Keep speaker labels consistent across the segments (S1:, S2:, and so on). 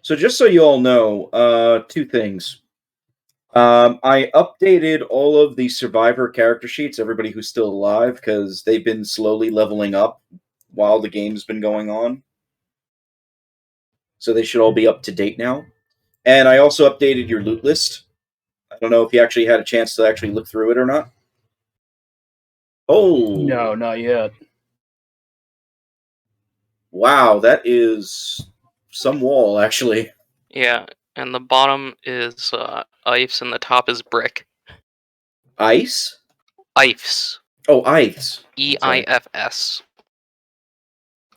S1: So just so you all know, two things. I updated all of the survivor character sheets, everybody who's still alive, because they've been slowly leveling up while the game's been going on. So they should all be up to date now. And I also updated your loot list. I don't know if you actually had a chance to actually look through it or not. Oh!
S2: No, not yet.
S1: Wow, that is some wall, actually.
S3: Yeah, and the bottom is ice and the top is brick.
S1: Ice?
S3: Ifs.
S1: Oh, ice.
S3: EIFS.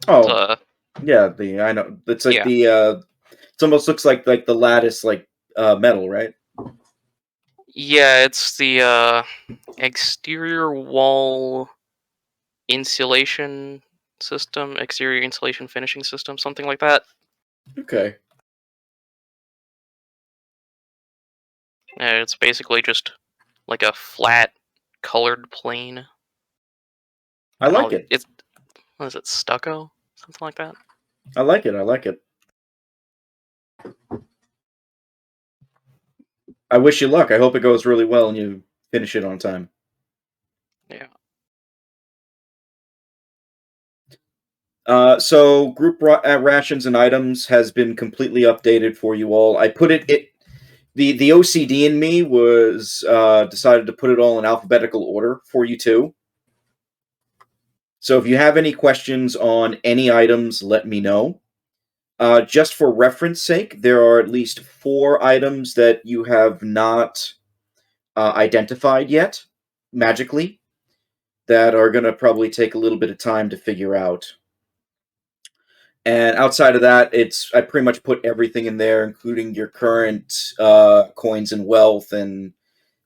S1: Oh, yeah. I know. It's like the. It almost looks like the lattice, metal, right?
S3: Yeah, it's the exterior wall insulation system, exterior insulation finishing system, something like that.
S1: Okay.
S3: It's basically just like a flat colored plane.
S1: I like it.
S3: It's what is it, stucco? Something like that.
S1: I like it. I like it. I wish you luck. I hope it goes really well and you finish it on time.
S3: Yeah.
S1: So group rations and items has been completely updated for you all. I put the OCD in me was decided to put it all in alphabetical order for you too. So if you have any questions on any items, let me know. Just for reference sake, there are at least 4 items that you have not identified yet, magically, that are going to probably take a little bit of time to figure out. And outside of that, I pretty much put everything in there, including your current coins and wealth and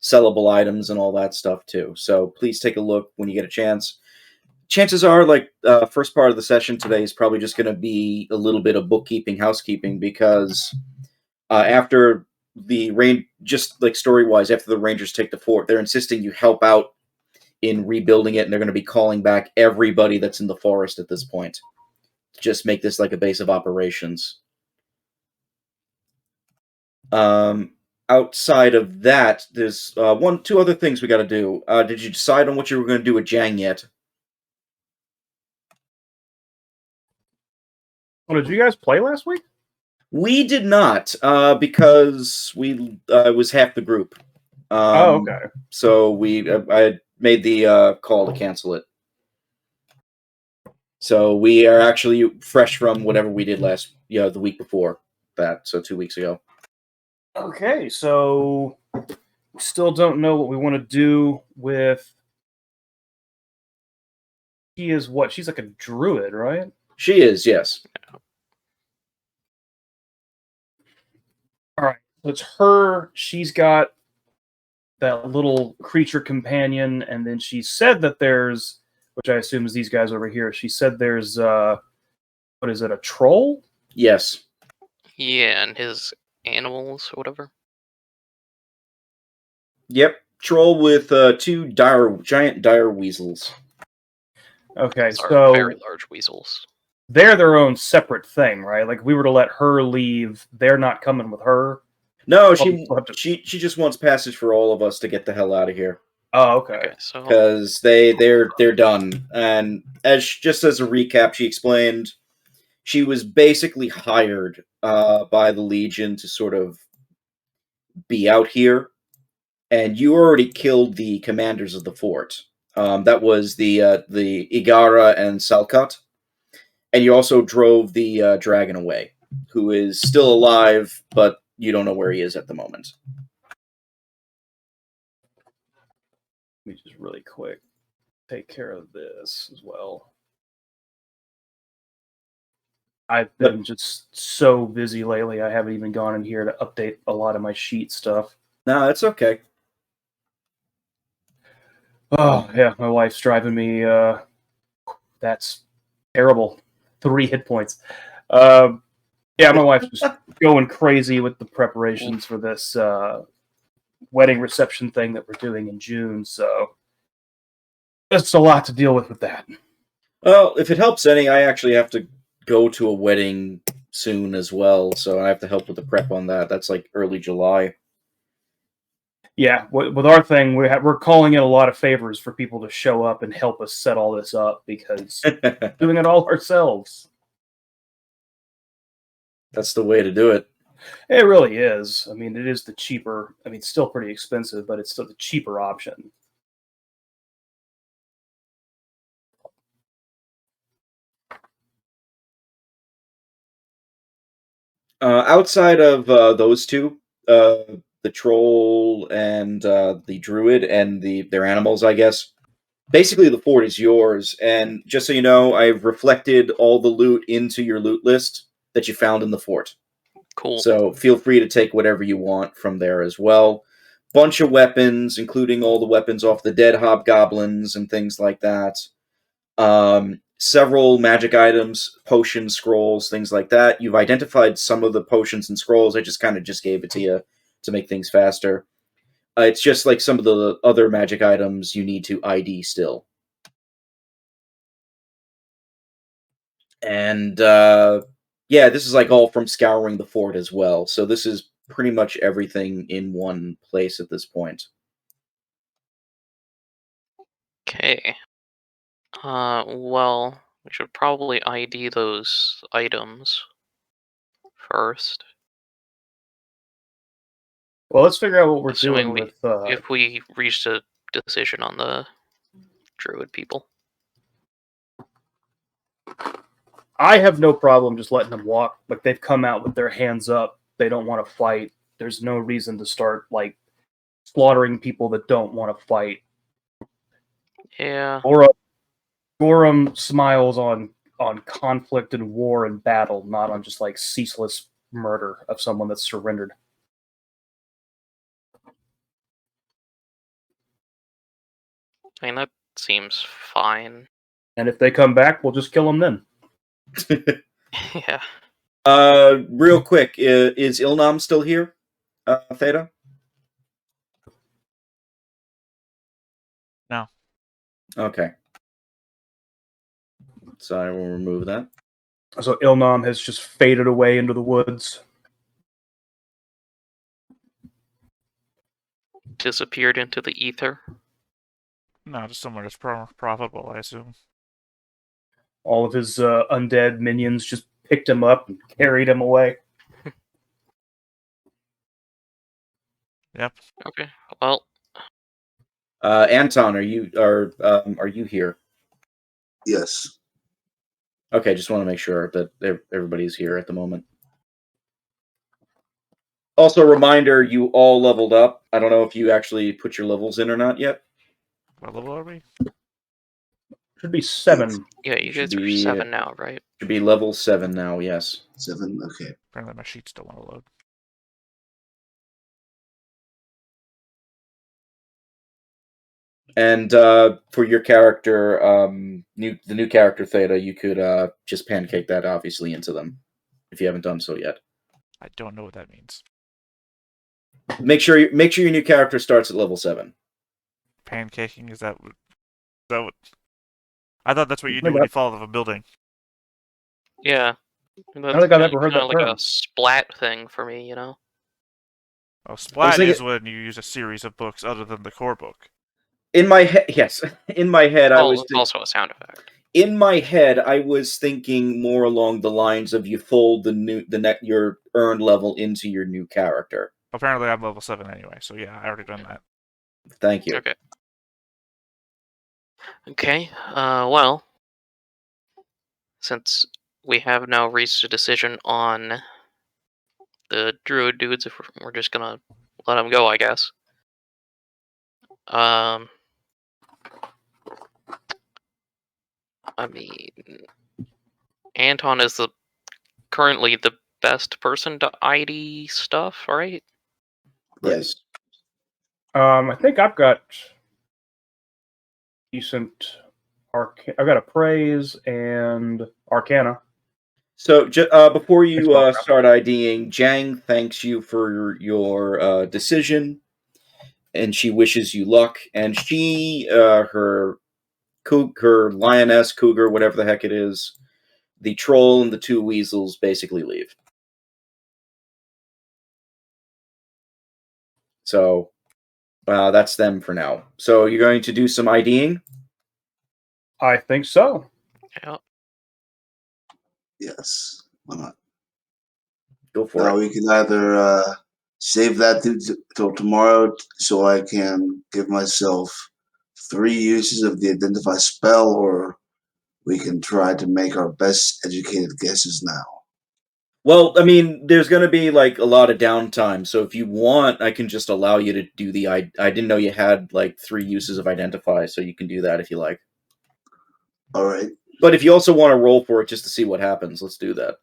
S1: sellable items and all that stuff too. So please take a look when you get a chance. Chances are, first part of the session today is probably just going to be a little bit of bookkeeping, housekeeping, because after the just like story-wise, after the Rangers take the fort, they're insisting you help out in rebuilding it, and they're going to be calling back everybody that's in the forest at this point. Just make this like a base of operations. Outside of that, there's 2 other things we got to do. Did you decide on what you were going to do with Jang yet?
S2: Oh, did you guys play last week?
S1: We did not, because we was half the group.
S2: Okay.
S1: So I made the call to cancel it. So we are actually fresh from whatever we did the week before that, so 2 weeks ago.
S2: Okay, so we still don't know what we want to do with... She is what? She's like a druid, right?
S1: She is, yes.
S2: Alright, so it's her. She's got that little creature companion, and then she said that there's, which I assume is these guys over here, she said there's, what is it, a troll?
S1: Yes.
S3: Yeah, and his animals or whatever.
S1: Yep, troll with 2 giant dire weasels.
S2: Okay,
S3: Those are
S2: so
S3: very large weasels.
S2: They're their own separate thing, right? Like, if we were to let her leave, they're not coming with her.
S1: No, she just wants passage for all of us to get the hell out of here.
S2: Oh, okay.
S1: Because they're done. And just as a recap, she explained she was basically hired by the Legion to sort of be out here, and you already killed the commanders of the fort. That was the Igara and Salkat, and you also drove the dragon away, who is still alive, but you don't know where he is at the moment.
S2: Let me just really quick take care of this as well. I've been just so busy lately, I haven't even gone in here to update a lot of my sheet stuff.
S1: No, it's okay.
S2: Oh, yeah, my wife's driving me, that's terrible. 3 hit points. Yeah, my wife's just going crazy with the preparations for this wedding reception thing that we're doing in June, so it's a lot to deal with that.
S1: Well, if it helps any, I actually have to go to a wedding soon as well, so I have to help with the prep on that. That's like early July.
S2: Yeah, with our thing, we're calling in a lot of favors for people to show up and help us set all this up because doing it all ourselves.
S1: That's the way to do it.
S2: It really is. I mean, it is the cheaper. I mean, it's still pretty expensive, but it's still the cheaper option.
S1: Outside of those two, the troll and the druid and their animals, I guess. Basically, the fort is yours, and just so you know, I've reflected all the loot into your loot list that you found in the fort.
S3: Cool.
S1: So feel free to take whatever you want from there as well. Bunch of weapons, including all the weapons off the dead hobgoblins and things like that. Several magic items, potions, scrolls, things like that. You've identified some of the potions and scrolls. I just kind of just gave it to you to make things faster. It's just like some of the other magic items you need to ID still. And yeah, this is like all from scouring the fort as well. So this is pretty much everything in one place at this point.
S3: Okay. Well, we should probably ID those items first.
S2: Well, let's figure out what we're
S3: Assuming
S2: doing with.
S3: if we reached a decision on the druid people.
S2: I have no problem just letting them walk. Like, they've come out with their hands up. They don't want to fight. There's no reason to start, like, slaughtering people that don't want to fight.
S3: Yeah.
S2: Gorham smiles on conflict and war and battle, not on just, like, ceaseless murder of someone that's surrendered.
S3: I mean, that seems fine.
S2: And if they come back, we'll just kill them then.
S3: Yeah.
S1: Real quick, is Ilnam still here? Theta?
S4: No.
S1: Okay. So I will remove that.
S2: So Ilnam has just faded away into the woods.
S3: Disappeared into the ether.
S4: No, just somewhere that's profitable, I assume.
S2: All of his undead minions just picked him up and carried him away.
S4: Yep.
S3: Okay. Well,
S1: Anton, are you here?
S5: Yes.
S1: Okay, just want to make sure that everybody's here at the moment. Also, reminder, you all leveled up. I don't know if you actually put your levels in or not yet.
S4: What level are we?
S2: Should be 7.
S3: yeah, you guys
S1: Should
S3: are
S1: be,
S3: 7 now, right?
S1: Should be level 7 now, yes.
S5: 7. Okay.
S4: Apparently my sheets don't want to load.
S1: And for your character, the new character Theta, you could just pancake that obviously into them if you haven't done so yet.
S4: I don't know what that means.
S1: Make sure your new character starts at level 7.
S4: Pancaking, is that what? I thought that's what you do when you fall off a building.
S3: Yeah.
S2: I don't think I've ever heard that
S3: like
S2: term.
S3: a splat thing for me, you know?
S4: Oh, Splat
S1: thinking-
S4: is when you use a series of books other than the core book.
S1: In my head, yes. In my head, I was
S3: it's also a sound effect.
S1: in my head, I was thinking more along the lines of you fold your earned level into your new character.
S4: Apparently I'm level 7 anyway, so yeah, I already done that.
S1: Thank you.
S3: Okay. Okay, well, since we have now reached a decision on the druid dudes, if we're just gonna let them go, I guess. I mean, Anton is currently the best person to ID stuff, right?
S1: Yes.
S2: I think I've got decent I've got Appraise and Arcana.
S1: So before you start IDing, Jang thanks you for your decision, and she wishes you luck. And she, her lioness, cougar, whatever the heck it is, the troll and the 2 weasels basically leave. So that's them for now. So you're going to do some IDing?
S2: I think so.
S3: Yeah.
S5: Yes. Why not?
S1: Go for
S5: Now
S1: it.
S5: we can either save that till tomorrow, so I can give myself 3 uses of the identify spell, or we can try to make our best educated guesses now.
S1: Well, I mean, there's going to be like a lot of downtime, so if you want, I can just allow you to do the. I didn't know you had like 3 uses of identify, so you can do that if you like.
S5: All right.
S1: But if you also want to roll for it just to see what happens, let's do that.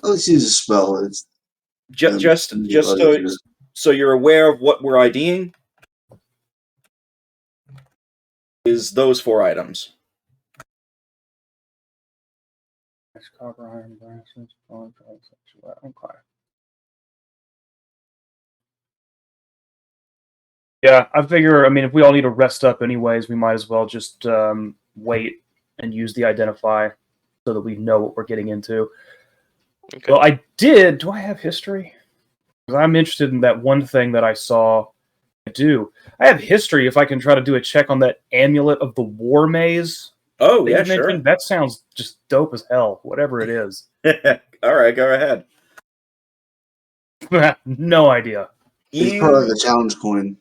S5: Let's use a spell. It's
S1: Just so you're aware of what we're IDing, is those 4 items.
S2: Copper, iron, bracelets, okay. Yeah, I figure, I mean, if we all need to rest up anyways, we might as well just wait and use the identify so that we know what we're getting into.
S3: Okay.
S2: Well, do I have history? Because I'm interested in that one thing that I saw. I do. I have history if I can try to do a check on that Amulet of the War Maze.
S1: Oh,
S2: that
S1: yeah,
S2: you
S1: sure.
S2: mentioned. That sounds just dope as hell, whatever it is.
S1: All right, go ahead.
S2: No idea.
S5: It's part of the challenge coin.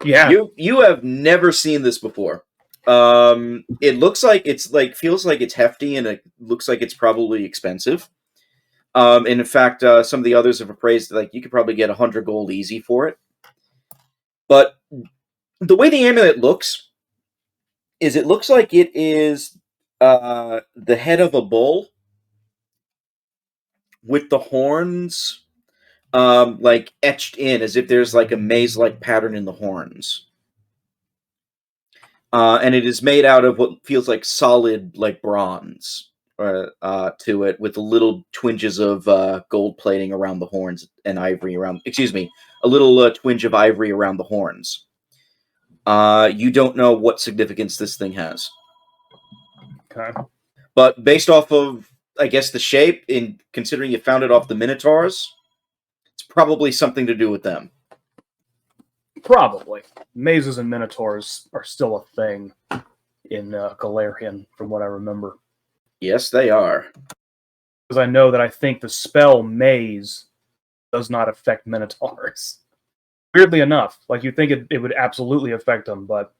S2: Yeah.
S1: You have never seen this before. It looks like feels like it's hefty, and it looks like it's probably expensive. And in fact, some of the others have appraised like you could probably get 100 gold easy for it. But the way the amulet looks is it looks like it is the head of a bull with the horns like etched in, as if there's like a maze-like pattern in the horns. And it is made out of what feels like solid, like bronze to it, with little twinges of gold plating around the horns and ivory around. Excuse me, a little twinge of ivory around the horns. You don't know what significance this thing has.
S2: Okay.
S1: But based off of, I guess, the shape, in considering you found it off the Minotaurs, it's probably something to do with them.
S2: Probably. Mazes and Minotaurs are still a thing in Galarian, from what I remember.
S1: Yes, they are.
S2: Because I know that I think the spell Maze does not affect Minotaurs. Weirdly enough, like you'd think it would absolutely affect them, but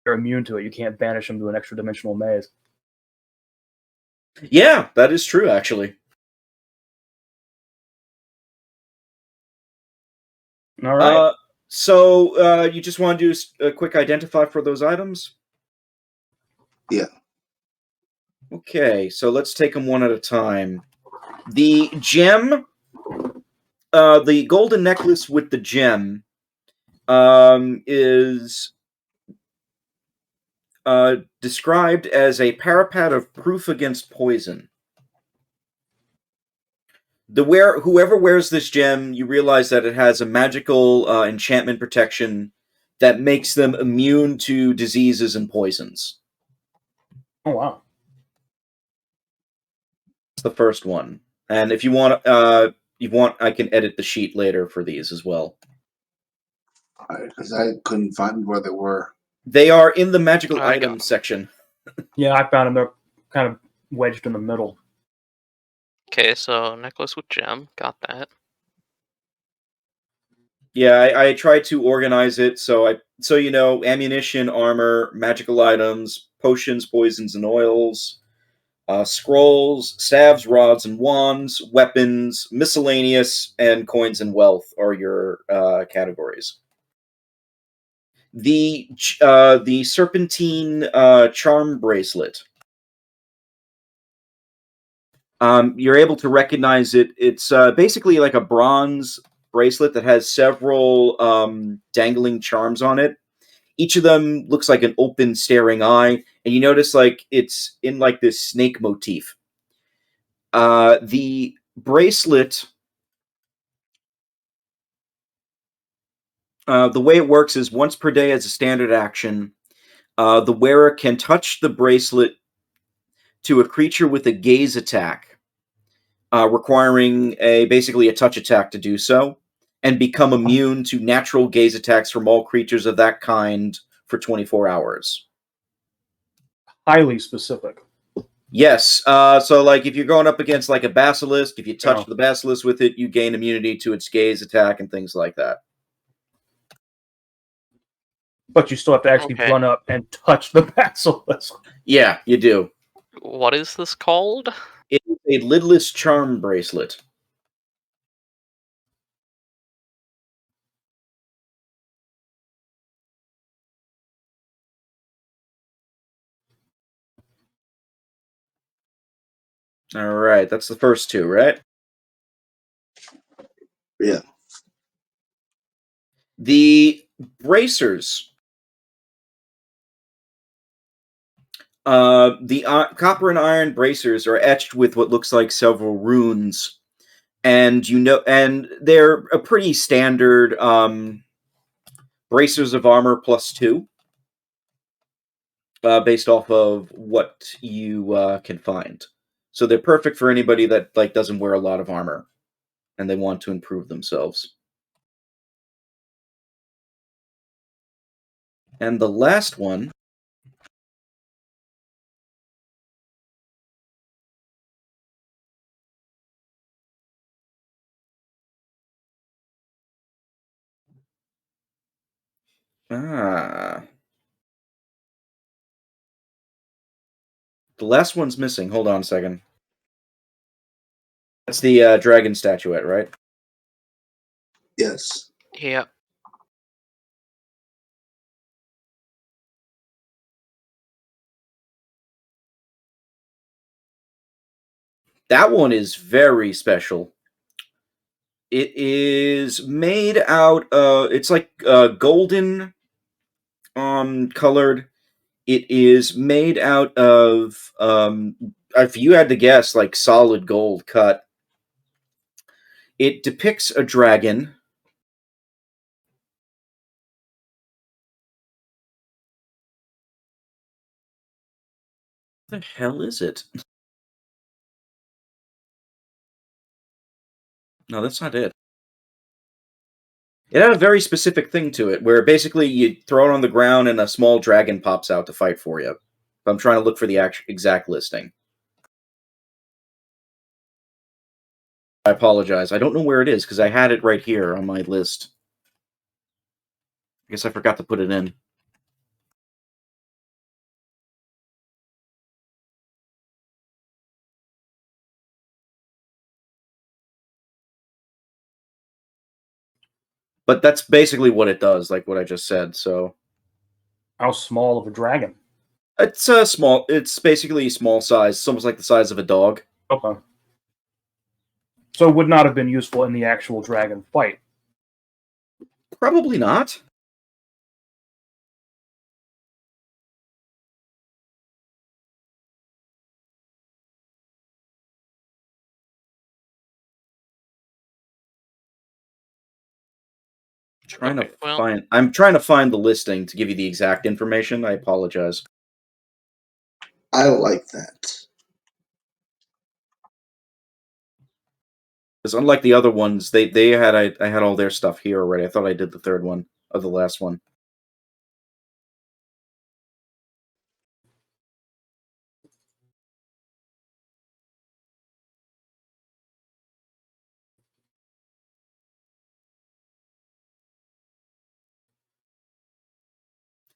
S2: they're immune to it. You can't banish them to an extra dimensional maze.
S1: Yeah, that is true, actually.
S2: All right.
S1: So you just want to do a quick identify for those items?
S5: Yeah.
S1: Okay, so let's take them one at a time. The gem, the golden necklace with the gem, is described as a parapet of proof against poison. Whoever wears this gem, you realize that it has a magical enchantment protection that makes them immune to diseases and poisons.
S2: Oh, wow.
S1: It's the first one. And if you want, I can edit the sheet later for these as well.
S5: All right, because I couldn't find where they were.
S1: They are in the magical
S3: I got
S1: items
S3: them.
S1: section.
S2: Yeah, I found them. They're kind of wedged in the middle.
S3: Okay, so necklace with gem, got that.
S1: Yeah, I tried to organize it so you know, ammunition, armor, magical items, potions, poisons, and oils, scrolls, staves, rods, and wands, weapons, miscellaneous, and coins and wealth are your categories. The Serpentine charm bracelet. You're able to recognize it. It's basically like a bronze bracelet that has several dangling charms on it. Each of them looks like an open, staring eye, and you notice like it's in like this snake motif. The bracelet, the way it works is once per day as a standard action, the wearer can touch the bracelet to a creature with a gaze attack, requiring basically a touch attack to do so, and become immune to natural gaze attacks from all creatures of that kind for 24 hours.
S2: Highly specific.
S1: Yes, so like if you're going up against like a basilisk, if you touch
S2: Yeah.
S1: the basilisk with it, you gain immunity to its gaze attack and things like that.
S2: But you still have to actually
S3: Okay.
S2: run up and touch the basilisk.
S1: Yeah, you do.
S3: What is this called?
S1: It is a lidless charm bracelet. All right, that's the first two, right?
S5: Yeah.
S1: The bracers. The copper and iron bracers are etched with what looks like several runes, and they're a pretty standard bracers of armor +2, based off of what you can find. So they're perfect for anybody that like doesn't wear a lot of armor, and they want to improve themselves. And the last one. The last one's missing. Hold on a second. That's the dragon statuette, right?
S5: Yes.
S3: Yeah.
S1: That one is very special. It is made out it's like golden colored. It is made out of if you had to guess, like solid gold cut. It depicts a dragon. What the hell is it? No, that's not it. It had a very specific thing to it, where basically you throw it on the ground and a small dragon pops out to fight for you. I'm trying to look for the exact listing. I apologize. I don't know where it is, because I had it right here on my list. I guess I forgot to put it in. But that's basically what it does, like what I just said, so...
S2: How small of a dragon?
S1: It's small. It's basically a small size. It's almost like the size of a dog.
S2: Okay. So it would not have been useful in the actual dragon fight.
S1: Probably not. I'm trying to find the listing to give you the exact information. I apologize.
S5: I like that.
S1: Because unlike the other ones, I had all their stuff here already. I thought I did the third one, or the last one.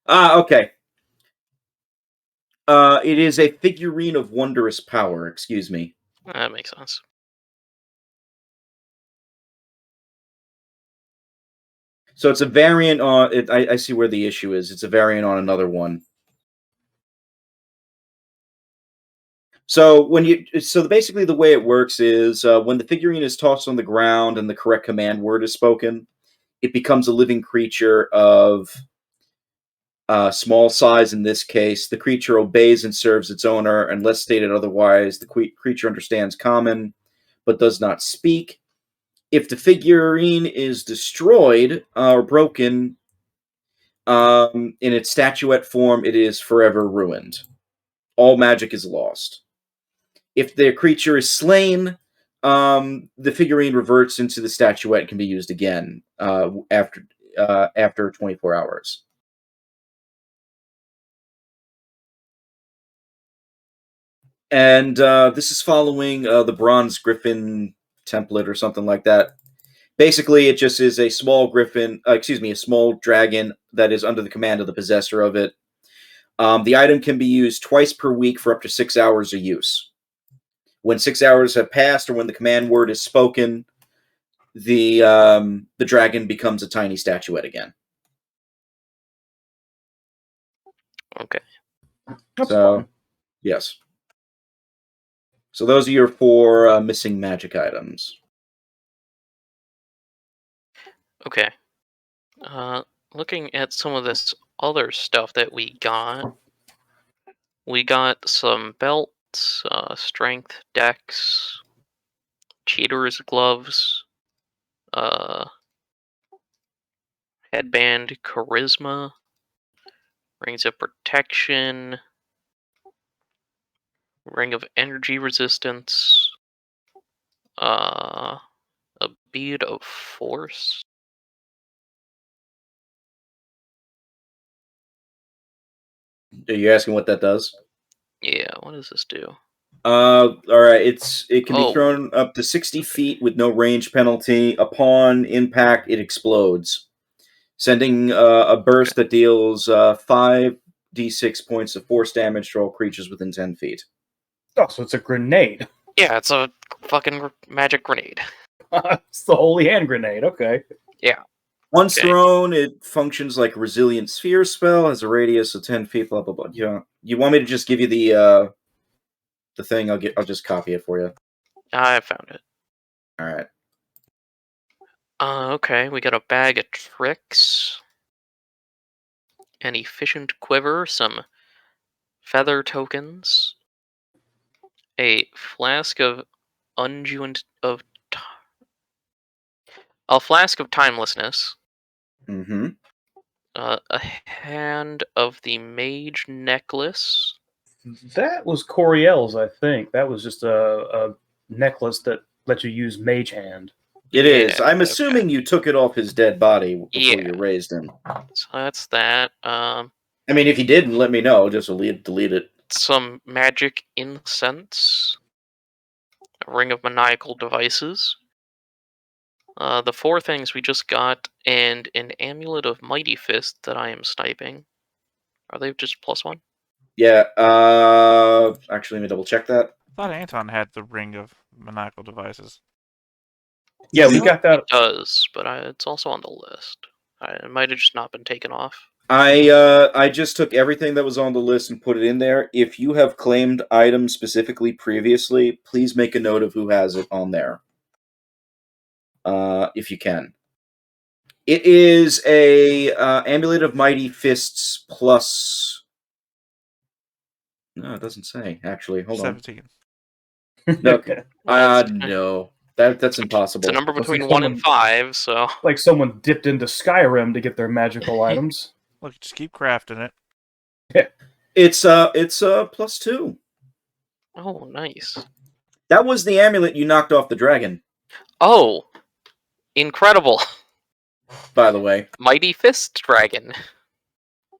S1: Okay. It is a figurine of wondrous power. Excuse me.
S3: That makes sense.
S1: So it's a variant on it. I see where the issue is. It's a variant on another one. So basically the way it works is when the figurine is tossed on the ground and the correct command word is spoken, it becomes a living creature of small size. In this case, the creature obeys and serves its owner, unless stated otherwise. The creature understands Common, but does not speak. If the figurine is destroyed or broken in its statuette form, it is forever ruined. All magic is lost. If the creature is slain, the figurine reverts into the statuette and can be used again after 24 hours. And this is following the Bronze Griffin template or something like that. Basically, it just is a small griffin, a small dragon that is under the command of the possessor of it. The item can be used twice per week for up to 6 hours of use. When 6 hours have passed, or when the command word is spoken, the dragon becomes a tiny statuette again.
S3: Okay.
S2: That's
S1: So,
S2: fun.
S1: yes. So those are your 4 missing magic items.
S3: Okay. Looking at some of this other stuff that we got some belts, strength, dex, cheater's gloves, headband, charisma, rings of protection, ring of energy resistance, a bead of force.
S1: Are you asking what that does?
S3: Yeah, what does this do?
S1: All right. It can be
S3: Oh.
S1: thrown up to 60 feet with no range penalty. Upon impact, it explodes, sending a burst that deals 5d6 points of force damage to all creatures within 10 feet.
S2: Oh, so it's a grenade.
S3: Yeah, it's a fucking magic grenade.
S2: It's the holy hand grenade. Okay.
S3: Yeah.
S1: Once
S3: Okay.
S1: thrown, it functions like a resilient sphere spell, has a radius of 10 feet, blah, blah, blah. Yeah. You want me to just give you the thing? I'll just copy it for you.
S3: I found it.
S1: All right.
S3: Okay, we got a bag of tricks, an efficient quiver, some feather tokens, a flask of unguent of a flask of timelessness,
S1: Mm-hmm.
S3: a hand of the mage necklace.
S2: That was Coriel's, I think. That was just a necklace that lets you use Mage Hand.
S1: It is.
S3: Yeah,
S1: I'm
S3: okay.
S1: assuming you took it off his dead body before
S3: Yeah.
S1: you raised him.
S3: So that's that.
S1: I mean, if you didn't, let me know. Just delete it.
S3: Some magic incense, a ring of maniacal devices, the 4 things we just got, and an amulet of mighty fist that I am sniping. Are they just +1?
S1: Yeah. Actually, let me double check that.
S4: I thought Anton had the ring of maniacal devices.
S2: Yeah, we got that.
S3: It does, but it's also on the list. It might have just not been taken off.
S1: I just took everything that was on the list and put it in there. If you have claimed items specifically previously, please make a note of who has it on there. If you can. It is a amulet of mighty fists plus. No, it doesn't say. Actually, hold
S4: 17.
S1: on. No,
S3: Well,
S1: no, that's impossible.
S3: it's a number
S2: Looks
S3: between
S2: like
S3: 1 and 5, so
S2: Like someone dipped into Skyrim to get their magical items.
S4: Look, just keep crafting it.
S1: It's +2.
S3: oh, nice.
S1: That was the amulet you knocked off the dragon,
S3: Oh, incredible!
S1: by the way.
S3: Mighty Fist Dragon.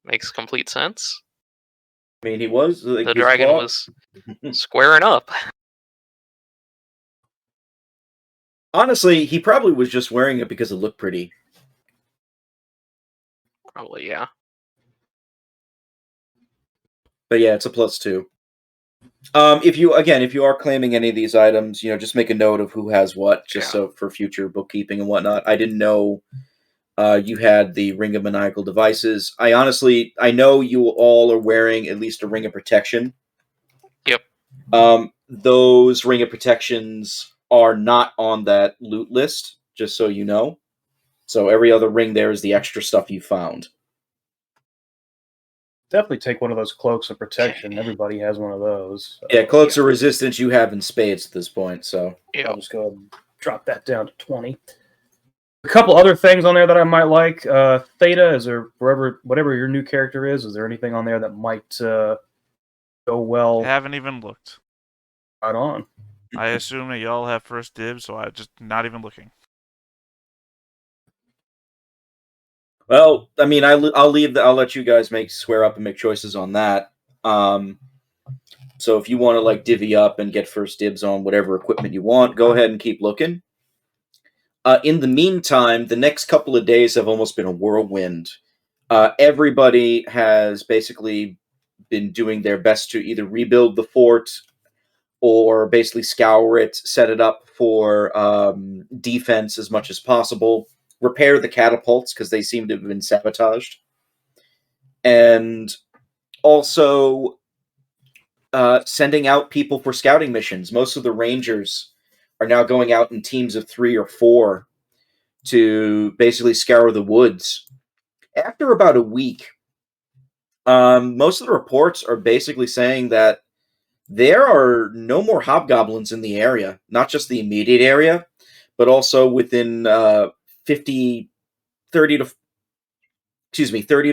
S3: Makes complete sense.
S1: I mean, he was like,
S3: The
S1: his
S3: dragon
S1: claw-
S3: was squaring up.
S1: Honestly, he probably was just wearing it because it looked pretty.
S3: Probably, yeah.
S1: But yeah, it's a +2. If you are claiming any of these items, just make a note of who has what, just so for future bookkeeping and whatnot. I didn't know you had the Ring of Maniacal Devices. I know you all are wearing at least a Ring of Protection.
S3: Yep.
S1: Those Ring of Protections are not on that loot list, just so you know. So every other ring there is the extra stuff you found.
S2: Definitely take one of those cloaks of protection. Everybody has one of those. So
S1: Yeah, cloaks of resistance you have in spades at this point, so.
S2: I'll just go ahead and drop that down to 20. A couple other things on there that I might like. Theta, is there whatever your new character is there anything on there that might go well?
S4: I haven't even looked.
S2: Right on.
S4: I assume that y'all have first dibs, so I'm just not even looking.
S1: Well, I mean, I'll leave. I'll let you guys square up and make choices on that. So if you want to like divvy up and get first dibs on whatever equipment you want, go ahead and keep looking. In the meantime, the next couple of days have almost been a whirlwind. Everybody has basically been doing their best to either rebuild the fort or basically scour it, set it up for defense as much as possible, repair the catapults because they seem to have been sabotaged, and also sending out people for scouting missions. Most of the rangers are now going out in teams of 3 or 4 to basically scour the woods. After about a week, most of the reports are basically saying that there are no more hobgoblins in the area, not just the immediate area, but also within 30 to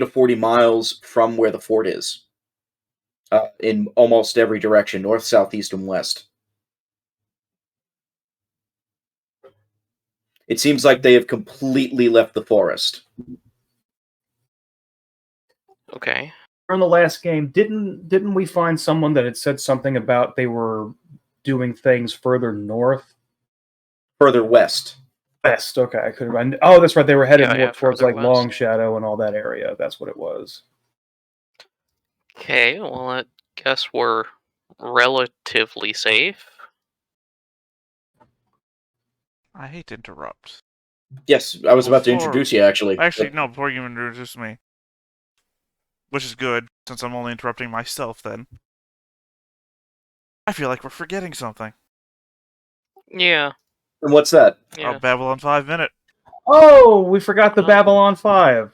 S1: 40 miles from where the fort is, in almost every direction, north, south, east, and west. It seems like they have completely left the forest.
S3: Okay.
S2: In the last game, didn't we find someone that had said something about they were doing things further north?
S1: Further west.
S2: West, okay. I could have. Oh, that's right. They were headed more towards
S3: further
S2: like
S3: west.
S2: Long Shadow and all that area. That's what it was.
S3: Okay, well, I guess we're relatively safe.
S4: I hate to interrupt.
S1: Yes, I was about to
S4: Before-
S1: introduce you, actually.
S4: Actually, no, before you introduce me. Which is good, since I'm only interrupting myself then. I feel like we're forgetting something.
S3: Yeah.
S1: And what's that?
S3: Yeah.
S4: Oh, Babylon 5 minute.
S2: Oh, we forgot the
S3: Oh.
S2: Babylon 5,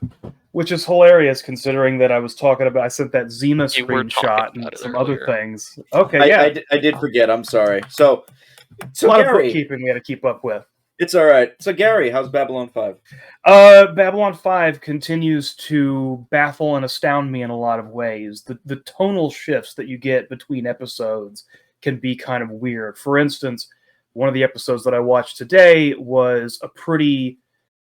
S2: which is hilarious considering that I sent that Zima
S3: You were talking
S2: screenshot and
S3: about it
S2: some
S3: earlier.
S2: other things. Okay, yeah.
S1: I did forget. I'm sorry. So
S2: a lot of
S1: Gary,
S2: bookkeeping we had to keep up with.
S1: it's all right. So Gary, how's Babylon 5?
S2: Babylon 5 continues to baffle and astound me in a lot of ways. The tonal shifts that you get between episodes can be kind of weird. For instance, one of the episodes that I watched today was a pretty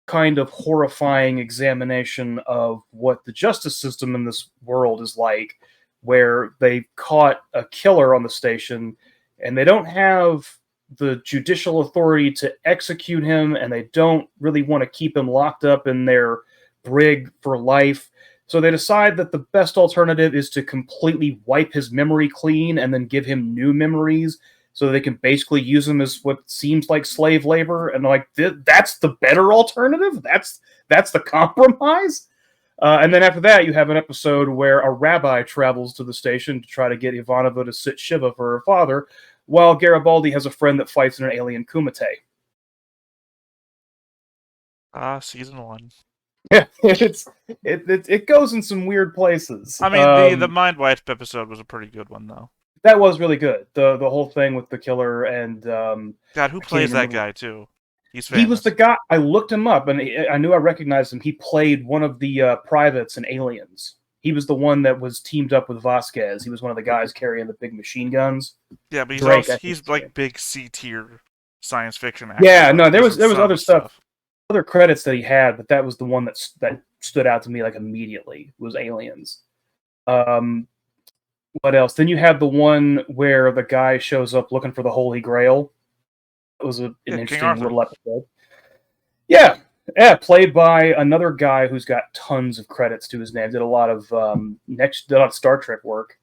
S2: kind of horrifying examination of what the justice system in this world is like, where they caught a killer on the station and they don't have the judicial authority to execute him, and they don't really want to keep him locked up in their brig for life. So they decide that the best alternative is to completely wipe his memory clean and then give him new memories so they can basically use him as what seems like slave labor. And like, that's the better alternative? That's the compromise? And then after that, you have an episode where a rabbi travels to the station to try to get Ivanova to sit Shiva for her father, while Garibaldi has a friend that fights in an alien kumite.
S4: Season 1.
S2: Yeah, it goes in some weird places.
S4: I mean, the Mind Wiped episode was a pretty good one, though.
S2: That was really good. The whole thing with the killer and
S4: God, who plays that guy too? He's famous.
S2: He was the guy. I looked him up, and I knew I recognized him. He played one of the privates in Aliens. He was the one that was teamed up with Vasquez. He was one of the guys carrying the big machine guns.
S4: Yeah, but he's like big C tier science fiction actor.
S2: Yeah, no, there was other stuff, other credits that he had, but that was the one that stood out to me like immediately. Was Aliens. What else? Then you had the one where the guy shows up looking for the Holy Grail. It was an interesting little episode. Yeah, played by another guy who's got tons of credits to his name. Did a lot of Star Trek work.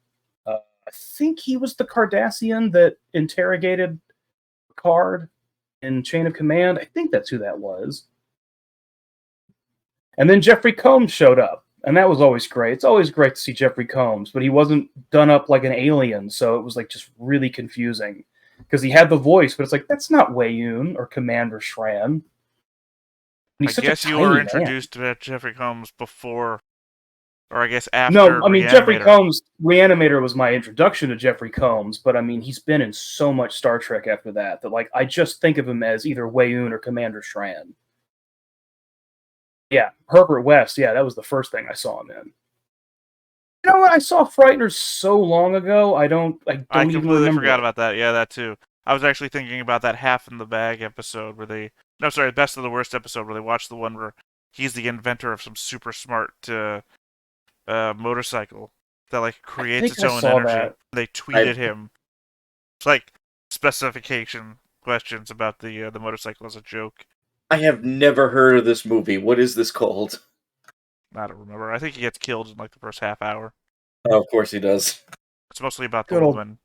S2: I think he was the Cardassian that interrogated Picard in Chain of Command. I think that's who that was. And then Jeffrey Combs showed up, and that was always great. It's always great to see Jeffrey Combs, but he wasn't done up like an alien, so it was like just really confusing. Because he had the voice, but it's like, that's not Wei-Yun or Commander Shran.
S4: I guess you were introduced to Jeffrey Combs before, or I guess after.
S2: No, I mean, Jeffrey Combs, Reanimator was my introduction to Jeffrey Combs, but I mean, he's been in so much Star Trek after that, like, I just think of him as either Wei-Yun or Commander Shran. Yeah, Herbert West, yeah, that was the first thing I saw him in. You know what? I saw Frighteners so long ago. I don't
S4: I
S2: even
S4: completely
S2: remember
S4: forgot
S2: it.
S4: about that. Yeah, that too. I was actually thinking about that Half in the Bag episode where they... No, sorry, Best of the Worst episode where they watch the one where he's the inventor of some super smart motorcycle that like creates its own
S2: saw
S4: energy.
S2: that.
S4: They tweeted him like specification questions about the motorcycle as a joke.
S1: I have never heard of this movie. What is this called?
S4: I don't remember. I think he gets killed in like the first half hour.
S1: Oh, of course he does.
S4: It's mostly about the
S2: Good old-
S4: woman.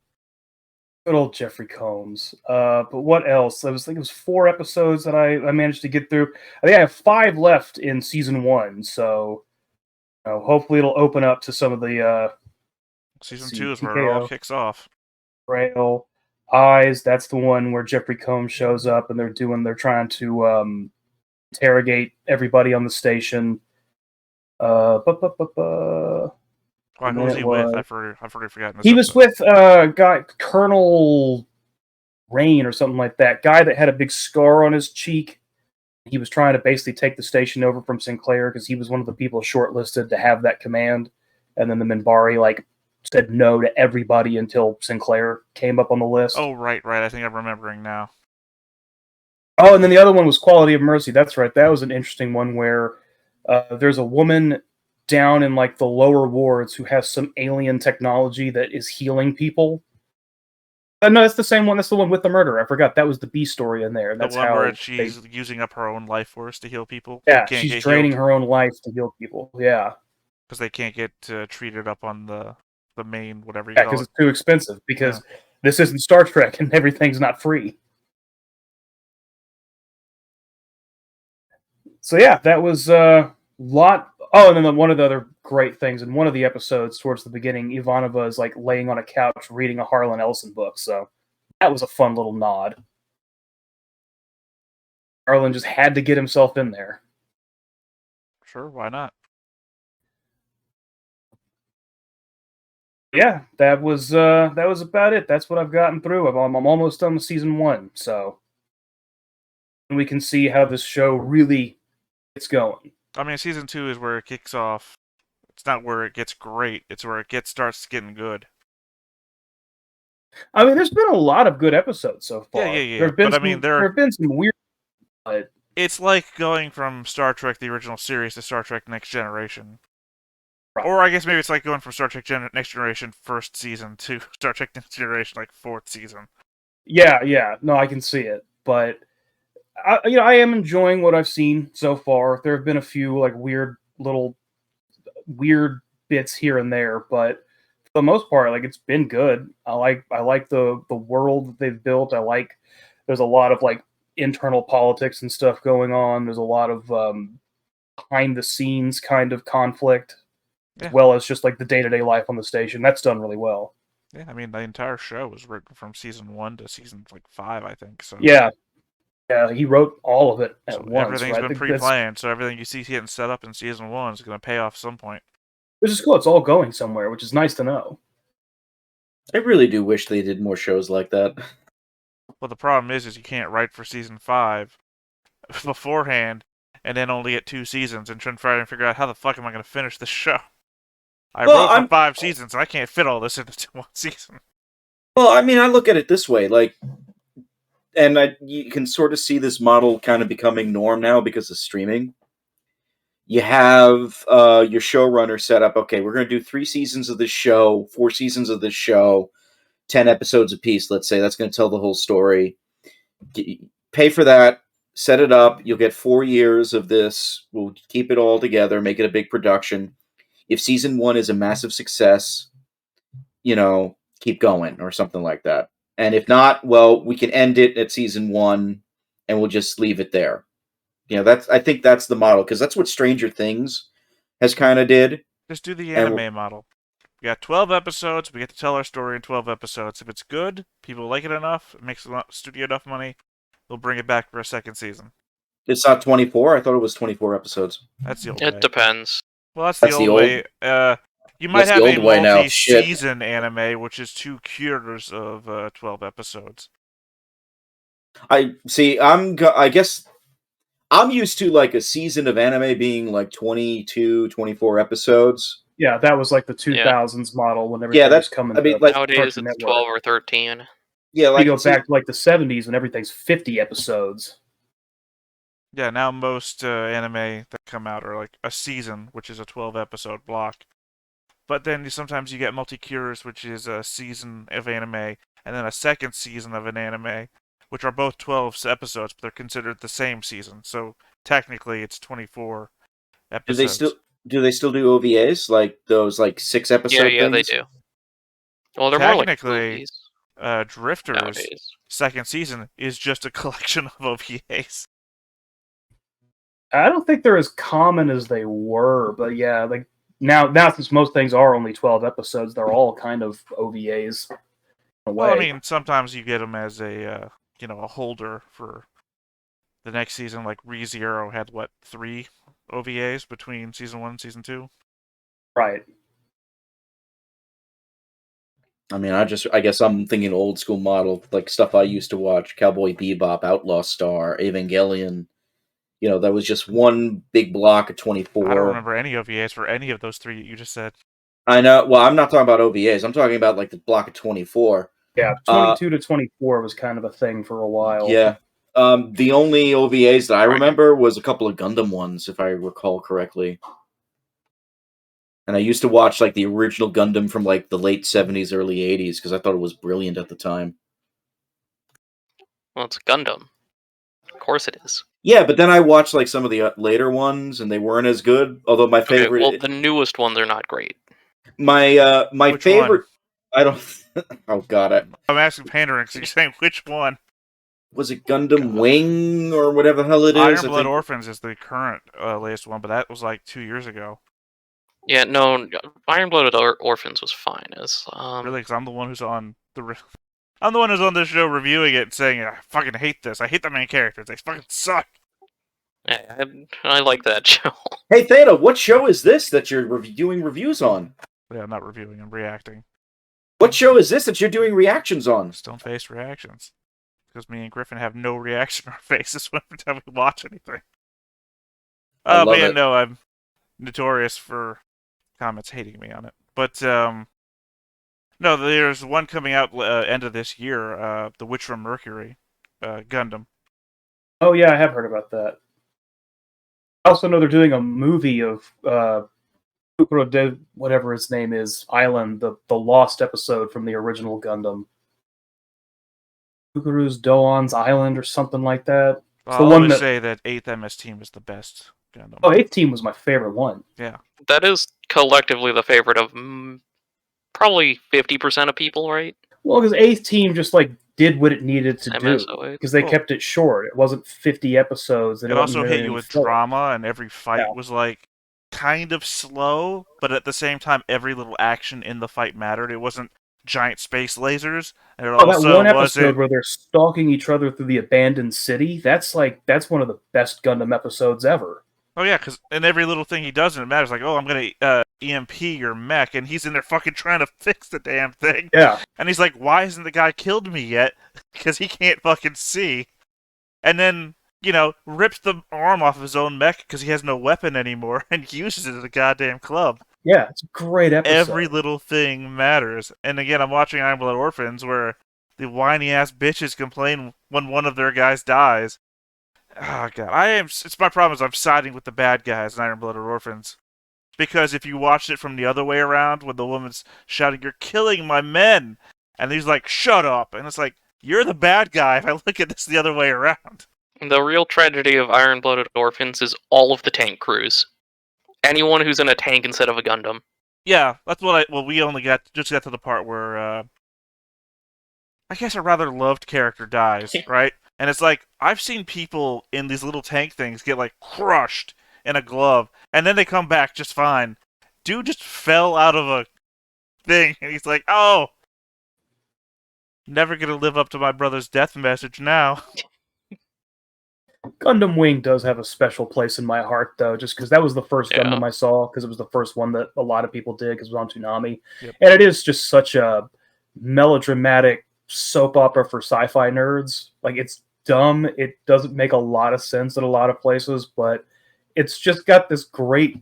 S2: Good old Jeffrey Combs. But what else? I think it was 4 episodes that I managed to get through. I think I have 5 left in season 1, so hopefully it'll open up to some of the
S4: Season 2 is where it all kicks off.
S2: Trail Eyes. That's the one where Jeffrey Combs shows up and they're trying to interrogate everybody on the station.
S4: Why, who was he with? I've already forgotten.
S2: He was with guy Colonel Rain or something like that. Guy that had a big scar on his cheek. He was trying to basically take the station over from Sinclair because he was one of the people shortlisted to have that command. And then the Minbari said no to everybody until Sinclair came up on the list.
S4: Oh, right. I think I'm remembering now.
S2: Oh, and then the other one was Quality of Mercy. That's right. That was an interesting one where there's a woman down in like the lower wards who has some alien technology that is healing people. No, that's the same one. That's the one with the murder. I forgot. That was the B story in there. That's
S4: the one
S2: how
S4: where she's using up her own life force to heal people.
S2: Yeah, she's draining her own life to heal people. Yeah.
S4: Because they can't get treated up on the main whatever you
S2: call it.
S4: Yeah,
S2: because it's too expensive. Because this isn't Star Trek and everything's not free. So yeah, that was lot. Oh, and then one of the other great things in one of the episodes towards the beginning, Ivanova is like laying on a couch reading a Harlan Ellison book. So that was a fun little nod. Harlan just had to get himself in there.
S4: Sure, why not?
S2: Yeah, that was about it. That's what I've gotten through. I'm almost done with season 1, so we can see how this show really gets going.
S4: I mean, season 2 is where it kicks off. It's not where it gets great. It's where it starts getting good.
S2: I mean, there's been a lot of good episodes so far.
S4: Yeah.
S2: There have been some weird. But
S4: it's like going from Star Trek: The Original Series to Star Trek: Next Generation.
S2: Right.
S4: Or I guess maybe it's like going from Star Trek Next Generation first season to Star Trek Next Generation like 4th season.
S2: Yeah. No, I can see it, but I am enjoying what I've seen so far. There have been a few like weird bits here and there, but for the most part, like it's been good. I like the world that they've built. There's a lot of like internal politics and stuff going on. There's a lot of behind the scenes kind of conflict, as well as just like the day-to-day life on the station. That's done really well.
S4: Yeah, I mean the entire show was written from season 1 to season 5, I think. So
S2: yeah, he wrote all of it at once.
S4: Everything's been pre-planned, so everything you see getting set up in season 1 is going to pay off at some point.
S2: Which is cool. It's all going somewhere, which is nice to know.
S1: I really do wish they did more shows like that.
S4: Well, the problem is you can't write for season 5 beforehand and then only get 2 seasons and try and figure out how the fuck am I going to finish this show. I wrote for 5 seasons and I can't fit all this into 1 season.
S1: Well, I mean, I look at it this way, like, and you can sort of see this model kind of becoming norm now because of streaming. You have your showrunner set up, okay, we're going to do 3 seasons of this show, 4 seasons of this show, 10 episodes apiece, let's say. That's going to tell the whole story. Pay for that, set it up, you'll get 4 years of this, we'll keep it all together, make it a big production. If season 1 is a massive success, keep going or something like that. And if not, well, we can end it at season 1 and we'll just leave it there. I think that's the model, because that's what Stranger Things has kind of did.
S4: Just do the anime model. We got 12 episodes, we get to tell our story in 12 episodes. If it's good, people like it enough, it makes the studio enough money, they'll bring it back for a second season.
S1: It's not 24? I thought it was 24 episodes.
S4: That's the old way.
S3: It depends.
S4: Well, that's the old way. You might have a multi-season anime, which is 2 cures of 12 episodes.
S1: I guess I'm used to like a season of anime being like 22, 24 episodes.
S2: Yeah, that was like the 2000s model when everything was coming.
S3: Nowadays it's 12 or 13.
S1: Yeah,
S2: like you go back to like the 70s when everything's 50 episodes.
S4: Yeah, now most anime that come out are like a season, which is a 12-episode block. But then sometimes you get multi-cures, which is a season of anime, and then a second season of an anime, which are both 12 episodes, but they're considered the same season. So technically, it's 24 episodes.
S1: Do they still do OVAs like those 6-episode
S3: Yeah,
S1: things?
S3: they do. Well, they're more like
S4: Technically,
S3: movies
S4: Drifters
S3: nowadays.
S4: second season is just a collection of OVAs.
S2: I don't think they're as common as they were, but yeah, like now since most things are only 12 episodes, they're all kind of OVAs. In a way.
S4: Well, I mean, sometimes you get them as a a holder for the next season. Like ReZero had 3 OVAs between season 1 and season 2.
S2: Right.
S1: I mean, I guess I'm thinking old school model, like stuff I used to watch: Cowboy Bebop, Outlaw Star, Evangelion. That was just one big block of 24.
S4: I don't remember any OVAs for any of those 3 you just said.
S1: I know. Well, I'm not talking about OVAs. I'm talking about like the block of 24.
S2: Yeah, 22 to 24 was kind of a thing for a while.
S1: Yeah. The only OVAs that I remember was a couple of Gundam ones, if I recall correctly. And I used to watch like the original Gundam from like the late 70s, early 80s because I thought it was brilliant at the time.
S3: Well, it's Gundam. Of course it is.
S1: Yeah, but then I watched like some of the later ones and they weren't as good. Although my favorite,
S3: well, the newest ones are not great.
S1: My
S4: Which
S1: favorite,
S4: one?
S1: I don't. Oh God,
S4: I'm asking Phaendar because you're saying which one.
S1: Was it Gundam Wing or whatever the hell it is?
S4: Iron Blood Orphans is the current latest one, but that was like 2 years ago.
S3: Yeah, no, Iron Blooded Orphans was fine.
S4: Really, because I'm the one who's on I'm the one who's on this show reviewing it and saying, I fucking hate this. I hate the main characters. They fucking suck.
S3: Yeah, I like that show.
S1: Hey, Theta, what show is this that you're doing reviews on?
S4: Yeah, I'm not reviewing, I'm reacting.
S1: What show is this that you're doing reactions on?
S4: Stone-faced reactions. Because me and Griffin have no reaction on our faces every time we watch anything. Oh, but yeah, no, I'm notorious for comments hating me on it. But, no, there's one coming out end of this year, The Witch from Mercury, Gundam.
S2: Oh, yeah, I have heard about that. I also know they're doing a movie of Fukuro whatever his name is, Island, the lost episode from the original Gundam. Fukuru's Doan's Island or something like that.
S4: I'll always say that 8th MS Team is the best Gundam.
S2: Oh, 8th Team was my favorite one.
S4: Yeah.
S3: That is collectively the favorite of probably 50% of people, right?
S2: Well, because 8th Team just did what it needed to do. Because they kept it short. It wasn't 50 episodes.
S4: It also hit you with drama, and every fight was kind of slow, but at the same time, every little action in the fight mattered. It wasn't giant space lasers. And it also
S2: that one episode where they're stalking each other through the abandoned city, that's one of the best Gundam episodes ever.
S4: Oh yeah, because in every little thing he does, and it matters. Like, oh, I'm gonna EMP your mech, and he's in there fucking trying to fix the damn thing.
S2: Yeah.
S4: And he's like, why hasn't the guy killed me yet? Because he can't fucking see. And then, rips the arm off of his own mech because he has no weapon anymore, and uses it as a goddamn club.
S2: Yeah, it's a great episode.
S4: Every little thing matters. And again, I'm watching Iron Blood Orphans, where the whiny-ass bitches complain when one of their guys dies. Oh, God. It's my problem is I'm siding with the bad guys in Iron Blood Orphans. Because if you watched it from the other way around, when the woman's shouting, "You're killing my men!" And he's like, "Shut up!" And it's like, you're the bad guy if I look at this the other way around.
S3: The real tragedy of Iron Blooded Orphans is all of the tank crews. Anyone who's in a tank instead of a Gundam.
S4: Yeah, that's what we only just got to the part where, I guess a rather loved character dies, right? And it's like, I've seen people in these little tank things get, crushed in a glove, and then they come back just fine. Dude just fell out of a thing, and he's like, oh! Never gonna live up to my brother's death message now.
S2: Gundam Wing does have a special place in my heart, though, just because that was the first Gundam I saw, because it was the first one that a lot of people did, because it was on Toonami.
S4: Yep.
S2: And it is just such a melodramatic soap opera for sci-fi nerds. It's dumb. It doesn't make a lot of sense in a lot of places, but it's just got this great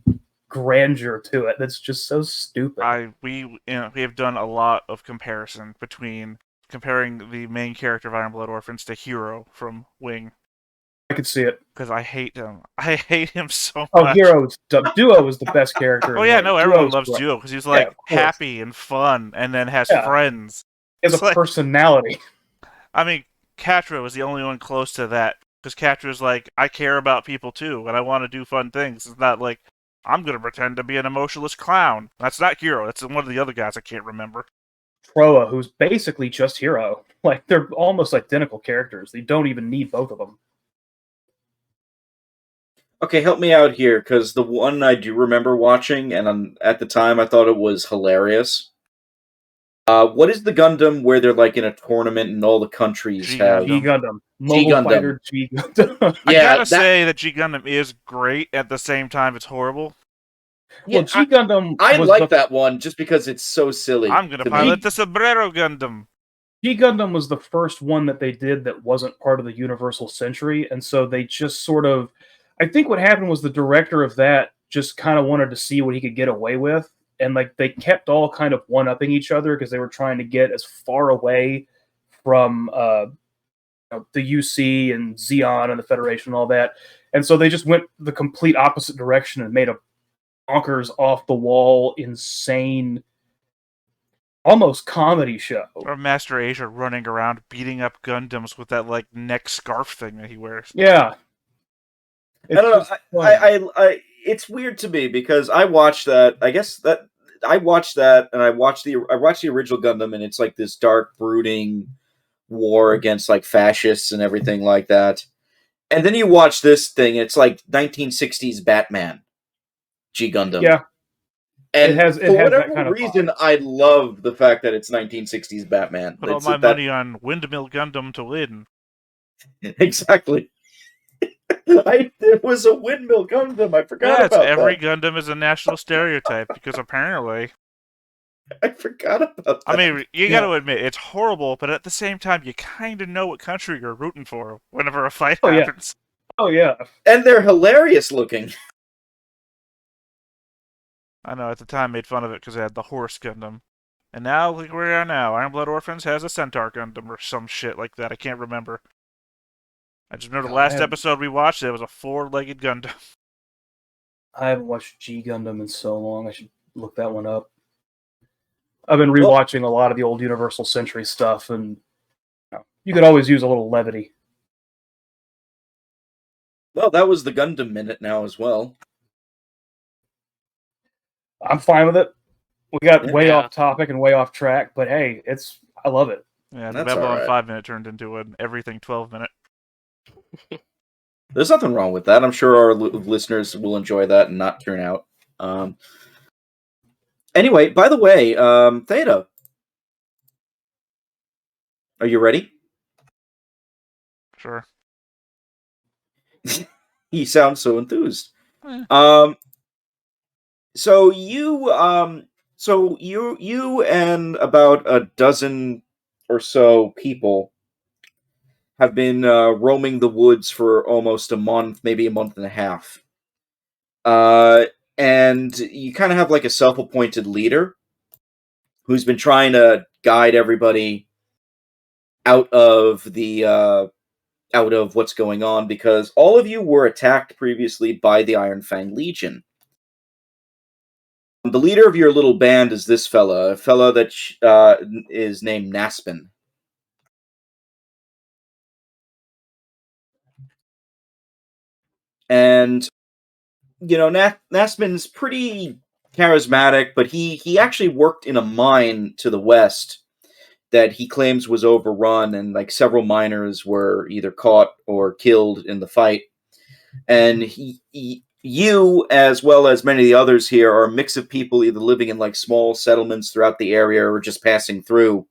S2: grandeur to it that's just so stupid.
S4: We have done a lot of comparison between comparing the main character of Iron Blood Orphans to Hero from Wing.
S2: I could see it.
S4: Because I hate him. I hate him so
S2: Oh,
S4: much.
S2: Hero is Duo is the best character.
S4: Oh yeah, no, everyone loves Duo because he's like happy and fun, and then has friends.
S2: He has a personality.
S4: I mean, Catra was the only one close to that because Catra's like, I care about people too, and I want to do fun things. It's not like I'm gonna pretend to be an emotionless clown. That's not Hero. That's one of the other guys I can't remember.
S2: Troa, who's basically just Hero. Like they're almost identical characters. They don't even need both of them.
S1: Okay, help me out here, because the one I do remember watching, and at the time I thought it was hilarious. What is the Gundam where they're like in a tournament and all the countries have...
S2: G Gundam.
S1: G-Gundam.
S2: Fighter G Gundam.
S4: I gotta say that G Gundam is great, at the same time it's horrible.
S2: Well, G Gundam...
S1: I like that one just because it's so silly.
S4: I'm gonna pilot the Sombrero Gundam.
S2: G Gundam was the first one that they did that wasn't part of the Universal Century, and so they just sort of... I think what happened was the director of that just kind of wanted to see what he could get away with, and like they kept all kind of one-upping each other because they were trying to get as far away from the UC and Xeon and the Federation and all that, and so they just went the complete opposite direction and made a bonkers, off-the-wall, insane, almost comedy show.
S4: Or Master Asia running around beating up Gundams with that like neck scarf thing that he wears.
S2: Yeah.
S1: I don't know. It's weird to me because I watched that. I guess that I watched that, and I watched the original Gundam, and it's like this dark, brooding war against like fascists and everything like that. And then you watch this thing, and it's like 1960s Batman, G Gundam.
S2: Yeah,
S1: and
S2: for
S1: whatever
S2: that kind of
S1: reason, I love the fact that it's 1960s Batman.
S4: Put all my money on Windmill Gundam to win.
S1: Exactly. It was a windmill Gundam. I forgot about
S4: every
S1: that.
S4: Gundam is a national stereotype because apparently...
S1: I forgot about that.
S4: I mean, you got to admit, it's horrible, but at the same time, you kind of know what country you're rooting for whenever a fight happens.
S2: Oh, yeah.
S1: And they're hilarious looking.
S4: I know, at the time, made fun of it because they had the Horse Gundam. And now, look where we are now. Iron Blood Orphans has a Centaur Gundam or some shit like that. I can't remember. I just remember the last episode we watched, it was a 4-legged Gundam.
S2: I haven't watched G Gundam in so long. I should look that one up. I've been rewatching a lot of the old Universal Century stuff, and you could always use a little levity.
S1: Well, that was the Gundam Minute now as well.
S2: I'm fine with it. We got way off topic and way off track, but hey, I love it.
S4: Yeah, the Babylon 5-minute turned into an everything 12-minute.
S1: There's nothing wrong with that. I'm sure our listeners will enjoy that and not tune out. Anyway, by the way, Theta, are you ready?
S4: Sure.
S1: You sound so enthused. So you and about a dozen or so people have been roaming the woods for almost a month, maybe a month and a half. And you kind of have like a self-appointed leader who's been trying to guide everybody out of what's going on, because all of you were attacked previously by the Ironfang Legion. The leader of your little band is this fella, a fella that is named Naspin. And, you know, Naspin's pretty charismatic, but he actually worked in a mine to the west that he claims was overrun, and like several miners were either caught or killed in the fight. And you, as well as many of the others here, are a mix of people either living in like small settlements throughout the area or just passing through.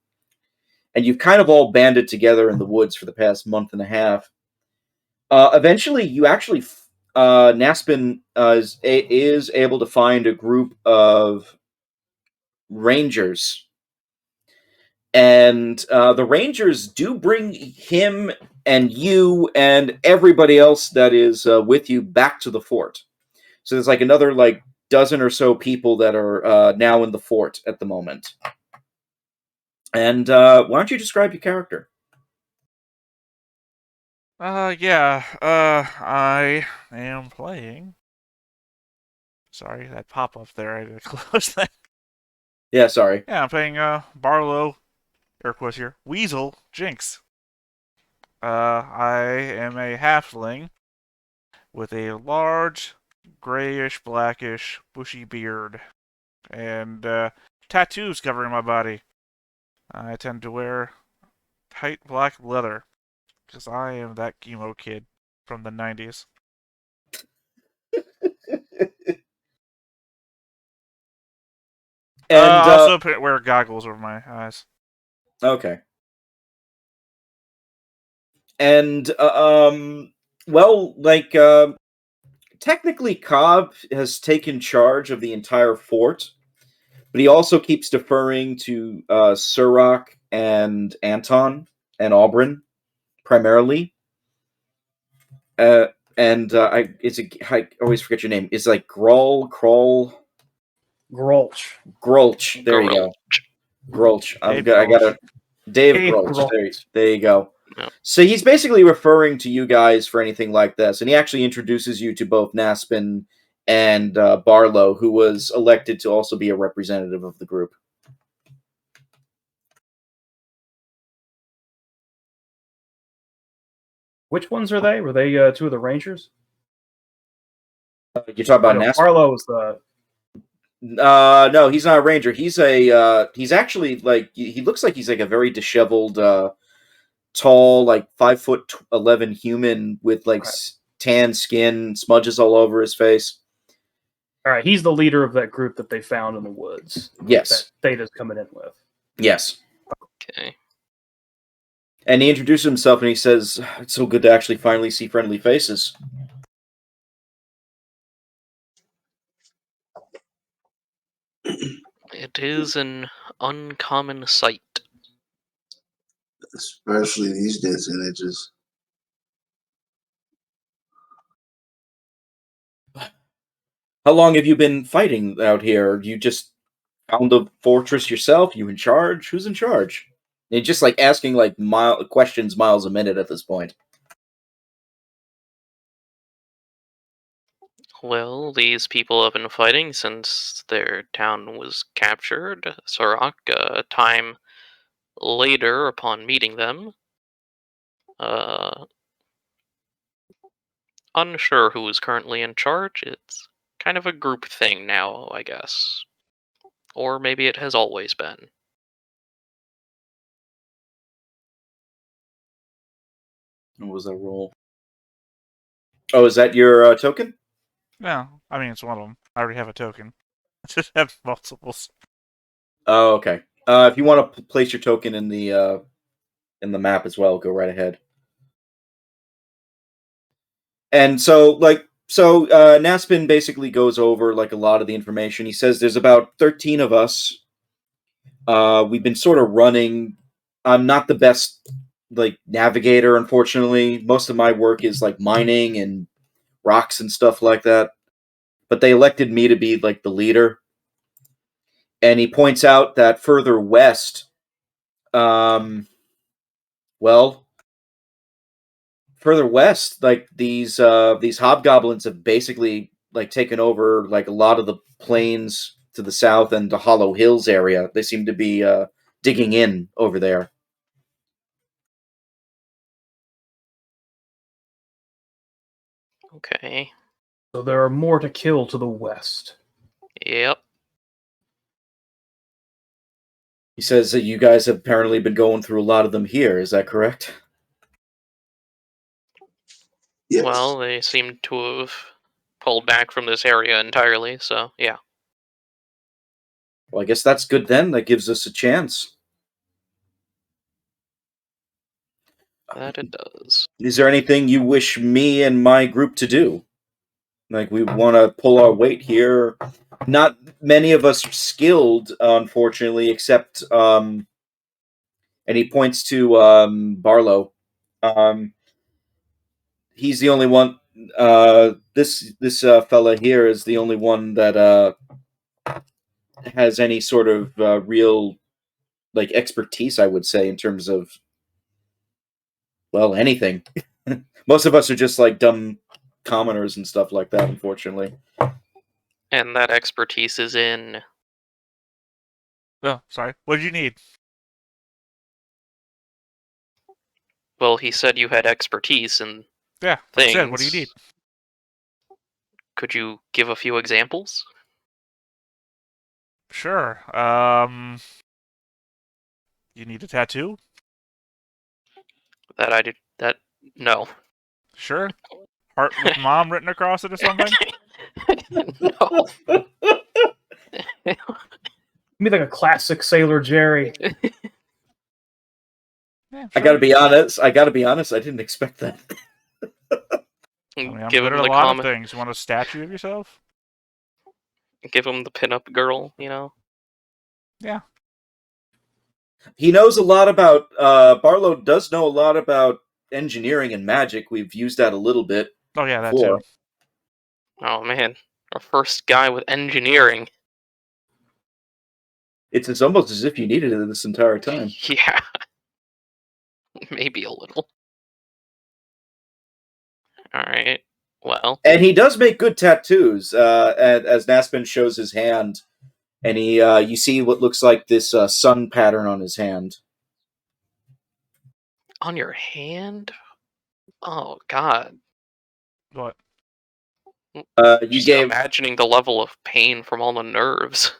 S1: And you've kind of all banded together in the woods for the past month and a half. Eventually, you actually, Naspin is able to find a group of rangers. And the rangers do bring him and you and everybody else that is with you back to the fort. So there's like another like dozen or so people that are now in the fort at the moment. And why don't you describe your character?
S4: I am playing. Sorry, that pop-up there, I had to close that.
S1: Yeah, sorry.
S4: Yeah, I'm playing, Barlow, air quotes here, Weasel Jinx. I am a halfling with a large, grayish, blackish, bushy beard, and, tattoos covering my body. I tend to wear tight black leather, because I am that emo kid from the 90s.
S1: And
S4: also wear goggles over my eyes.
S1: okay. And well, like technically Cobb has taken charge of the entire fort, but he also keeps deferring to Surak and Anton and Auburn primarily. I always forget your name. It's like Grulch. There you go. Grulch. I got it. Dave Grulch. There you go.
S3: Yeah.
S1: So he's basically referring to you guys for anything like this, and he actually introduces you to both Naspin and Barlow, who was elected to also be a representative of the group.
S2: Which ones are they? Were they two of the Rangers?
S1: You talk about Naspin?
S2: Barlow was the...
S1: no, he's not a ranger. He's a he's actually like he looks like he's like a very disheveled, tall, like 5'11" human with like tan skin, smudges all over his face.
S2: All right, he's the leader of that group that they found in the woods.
S1: Yes,
S2: that Theta's coming in with.
S1: Yes.
S3: Okay.
S1: And he introduces himself and he says, "It's so good to actually finally see friendly faces."
S3: It is an uncommon sight.
S5: Especially these days and ages.
S1: How long have you been fighting out here? You just found the fortress yourself? You in charge? Who's in charge? And he's just like asking like questions miles a minute at this point.
S3: Well, these people have been fighting since their town was captured. Surak, a time later upon meeting them, unsure who is currently in charge. It's kind of a group thing now, I guess. Or maybe it has always been.
S1: What was that roll? Oh, is that your token?
S4: No, I mean, it's one of them. I already have a token. I just have multiples.
S1: Oh, okay. If you want to place your token in the map as well, go right ahead. And so, Naspin basically goes over like a lot of the information. He says there's about 13 of us. We've been sort of running. I'm not the best like navigator, unfortunately. Most of my work is like mining and rocks and stuff like that. But they elected me to be like the leader. And he points out that further west, further west, like these hobgoblins have basically like taken over like a lot of the plains to the south and the Hollow Hills area. They seem to be digging in over there.
S3: Okay.
S2: So there are more to kill to the west.
S3: Yep.
S1: He says that you guys have apparently been going through a lot of them here. Is that correct?
S5: Yes.
S3: Well, they seem to have pulled back from this area entirely, so yeah.
S1: Well, I guess that's good then. That gives us a chance.
S3: That it does.
S1: Is there anything you wish me and my group to do? Like, we want to pull our weight here. Not many of us are skilled, unfortunately, except, and he points to Barlow. He's the only one. this fella here is the only one that has any sort of real like expertise, I would say, in terms of anything. Most of us are just like dumb commoners and stuff like that, unfortunately.
S3: And that expertise is in.
S4: Oh, sorry. What did you need?
S3: Well, he said you had expertise in
S4: Yeah,
S3: things.
S4: I said, what do you need?
S3: Could you give a few examples?
S4: Sure. You need a tattoo?
S3: No.
S4: Sure. Heart with mom written across it or something?
S3: No.
S2: Be like a classic Sailor Jerry.
S4: Yeah,
S1: I
S4: sure.
S1: gotta be honest. I didn't expect that.
S4: I mean, I'm
S3: Give
S4: good
S3: him
S4: at a
S3: the
S4: lot of
S3: comic.
S4: things. You want a statue of yourself?
S3: Give him the pinup girl,
S4: Yeah.
S1: He knows a lot about. Barlow does know a lot about engineering and magic. We've used that a little bit.
S4: Oh, yeah, that
S1: before.
S4: too.
S3: Oh man, our first guy with engineering.
S1: It's almost as if you needed it this entire time.
S3: Yeah. Maybe a little. Alright. Well.
S1: And he does make good tattoos. As Naspin shows his hand, and you see what looks like this sun pattern on his hand.
S3: On your hand? Oh god.
S4: What?
S1: You
S3: Just
S1: gave.
S3: imagining the level of pain from all the nerves.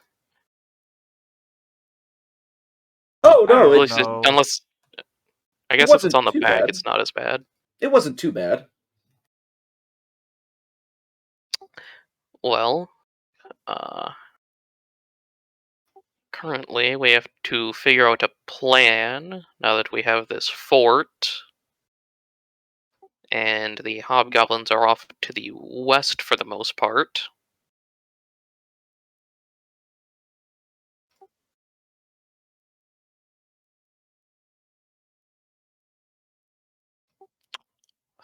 S1: Oh no!
S4: don't
S1: It's
S4: know.
S3: Unless I guess if it's
S1: wasn't
S3: on the
S1: too
S3: back,
S1: bad.
S3: it's not as bad.
S1: It wasn't too bad.
S3: Well, currently we have to figure out a plan now that we have this fort. And the hobgoblins are off to the west for the most part.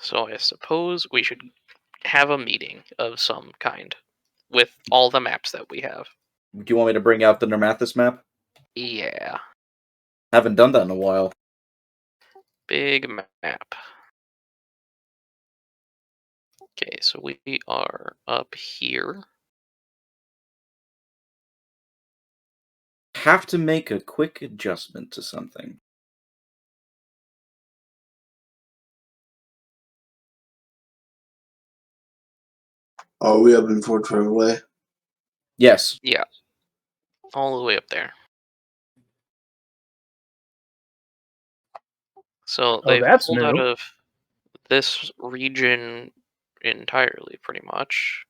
S3: So I suppose we should have a meeting of some kind with all the maps that we have.
S1: Do you want me to bring out the Nirmathas map?
S3: Yeah,
S1: Haven't done that in a while.
S3: big map. Okay, so we are up here.
S1: Have to make a quick adjustment to something.
S5: Are we up in Fort Trevor?
S1: Yes.
S3: Yeah, all the way up there. So they've
S2: that's
S3: pulled
S2: new.
S3: out of this region entirely, pretty much.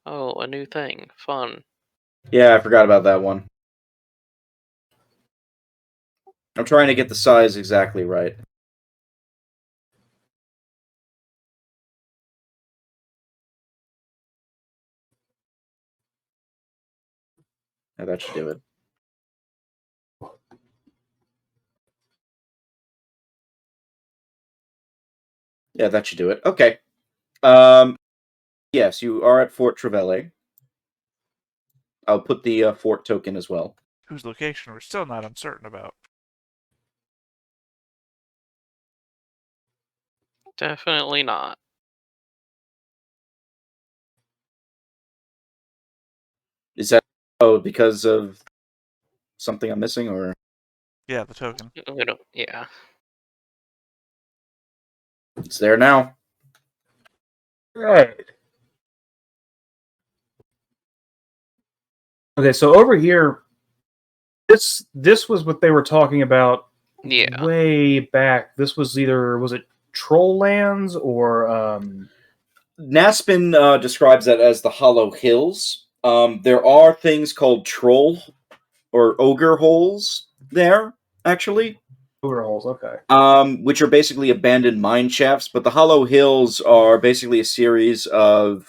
S3: Oh, a new thing. Fun.
S1: Yeah, I forgot about that one. I'm trying to get the size exactly right. Yeah, that should do it. Yeah, that should do it. Okay. Yes, you are at Fort Trevelle. I'll put the fort token as well.
S4: Whose location we're still not uncertain about.
S3: Definitely not.
S1: Is that because of something I'm missing, or
S4: Yeah, the token.
S3: We don't, yeah.
S1: it's there now?
S2: Right. Okay, so over here, this was what they were talking about
S3: Yeah.
S2: way back. This was was it Troll Lands or
S1: Naspin describes that as the Hollow Hills. There are things called troll or ogre holes there, actually.
S2: Ogre Holes? Okay.
S1: Which are basically abandoned mine shafts, but the Hollow Hills are basically a series of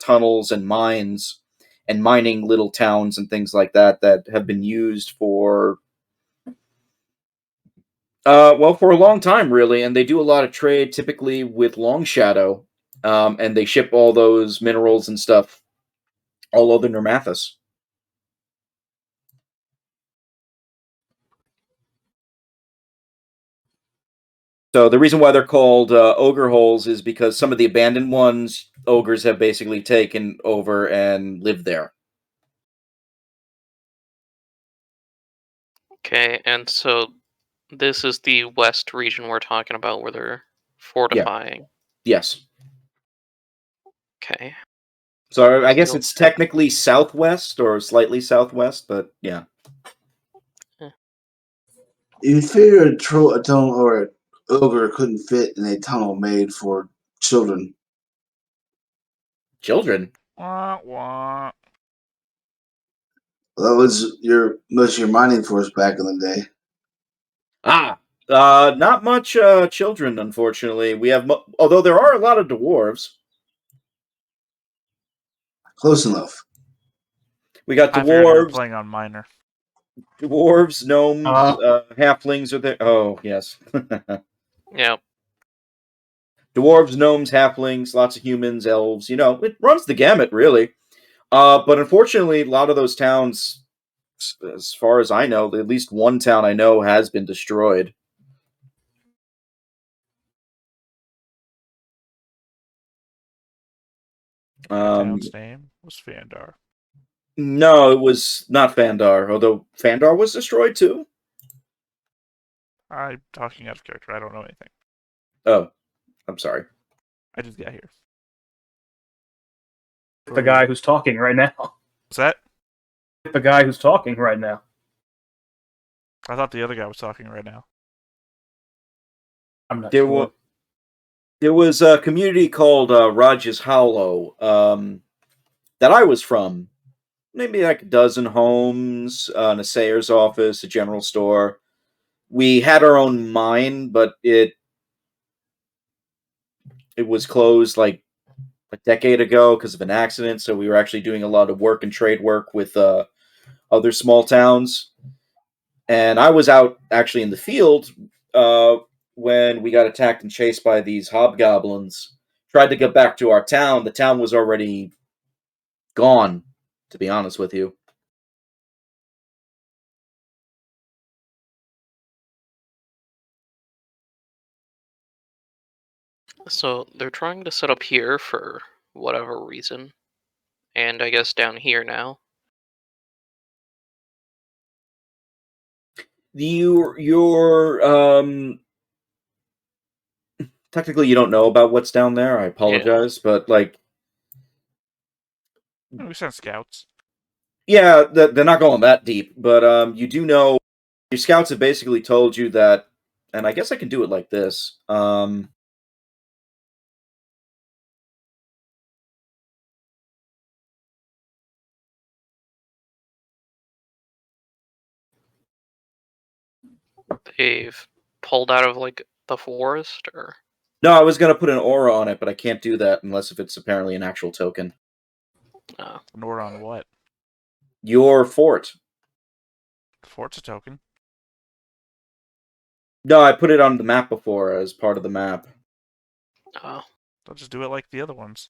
S1: tunnels and mines and mining little towns and things like that that have been used for for a long time, really, and they do a lot of trade, typically with Long Shadow, and they ship all those minerals and stuff all over Nirmathas. So the reason why they're called ogre holes is because some of the abandoned ones, ogres have basically taken over and lived there.
S3: Okay, and so this is the west region we're talking about where they're fortifying.
S1: Yes.
S3: Okay.
S1: So I guess it's technically southwest or slightly southwest, but yeah.
S5: You figure a tunnel or an ogre couldn't fit in a tunnel made for children.
S1: Children?
S4: Wah, wah.
S5: Well, that was most of your mining force back in the day.
S1: Not much children, unfortunately. We have, although there are a lot of dwarves.
S5: Close enough.
S1: We got
S4: I figured you were
S1: dwarves,
S4: playing on minor.
S1: gnomes, halflings are there. Oh, yes.
S3: Yeah.
S1: Dwarves, gnomes, halflings, lots of humans, elves. It runs the gamut, really. But unfortunately, a lot of those towns, as far as I know, at least one town I know has been destroyed.
S4: The town's name was Phaendar.
S1: No, it was not Phaendar, although Phaendar was destroyed too.
S4: I'm talking out of character. I don't know anything.
S1: Oh, I'm sorry.
S4: I just got here.
S2: The guy who's talking right now.
S4: What's that?
S2: The guy who's talking right now.
S4: I thought the other guy was talking right now.
S2: I'm not sure.
S1: There was a community called Raj's Hollow that I was from. Maybe like a dozen homes, an assayer's office, a general store. We had our own mine, but it was closed like a decade ago because of an accident. So we were actually doing a lot of work and trade work with other small towns. And I was out actually in the field when we got attacked and chased by these hobgoblins. Tried to get back to our town. The town was already gone, to be honest with you.
S3: So they're trying to set up here for whatever reason. And I guess down here now.
S1: You're technically you don't know about what's down there. I apologize, but like
S4: We sent scouts.
S1: yeah, they're not going that deep, but you do know your scouts have basically told you that, and I guess I can do it like this.
S3: They've pulled out of like the forest, or
S1: No, I was gonna put an aura on it, but I can't do that unless if it's apparently an actual token.
S4: Nor on what?
S1: Your fort.
S4: Fort's a token.
S1: No, I put it on the map before as part of the map.
S3: Oh.
S4: They'll just do it like the other ones.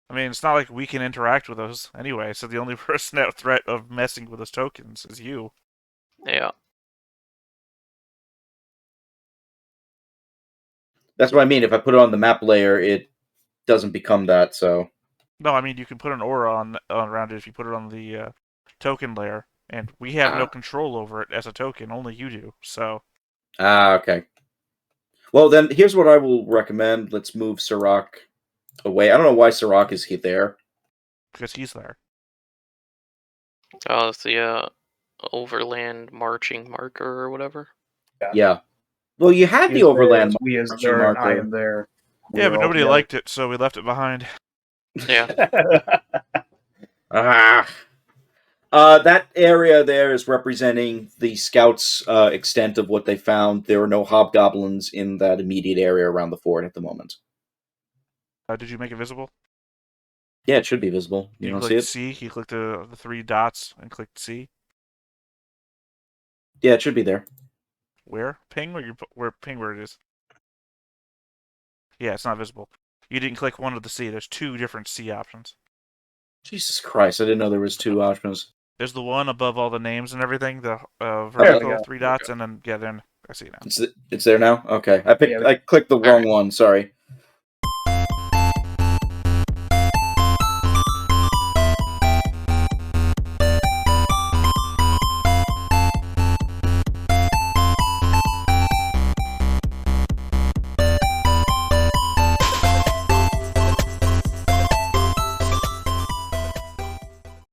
S4: I mean, it's not like we can interact with those anyway, so the only person at threat of messing with those tokens is you.
S3: Yeah.
S1: That's what I mean. If I put it on the map layer, it doesn't become that. So
S4: No, I mean you can put an aura on around it if you put it on the token layer, and we have no control over it as a token. Only you do. So.
S1: okay. Well, then here's what I will recommend. Let's move Sirach away. I don't know why Sirach is there.
S4: Because he's there.
S3: Oh, it's the overland marching marker or whatever.
S1: Yeah. Well, you had the overland
S2: marching
S1: there,
S2: marker. I am there.
S4: Yeah, but nobody liked it, so we left it behind.
S3: Yeah.
S1: That area there is representing the scouts' extent of what they found. There are no hobgoblins in that immediate area around the fort at the moment.
S4: Did you make it visible?
S1: Yeah, it should be visible. You don't see it?
S4: C? You clicked the three dots and clicked C?
S1: Yeah, it should be there.
S4: Where? Ping? Where it is? Yeah, it's not visible. You didn't click one of the C. There's 2 different C options.
S1: Jesus Christ, I didn't know there was 2 options.
S4: There's the one above all the names and everything, the
S2: There we
S4: vertical
S2: go.
S4: 3 dots, and then then I see it now.
S1: It's there now? Okay. I
S2: Yeah,
S1: clicked the wrong one, sorry.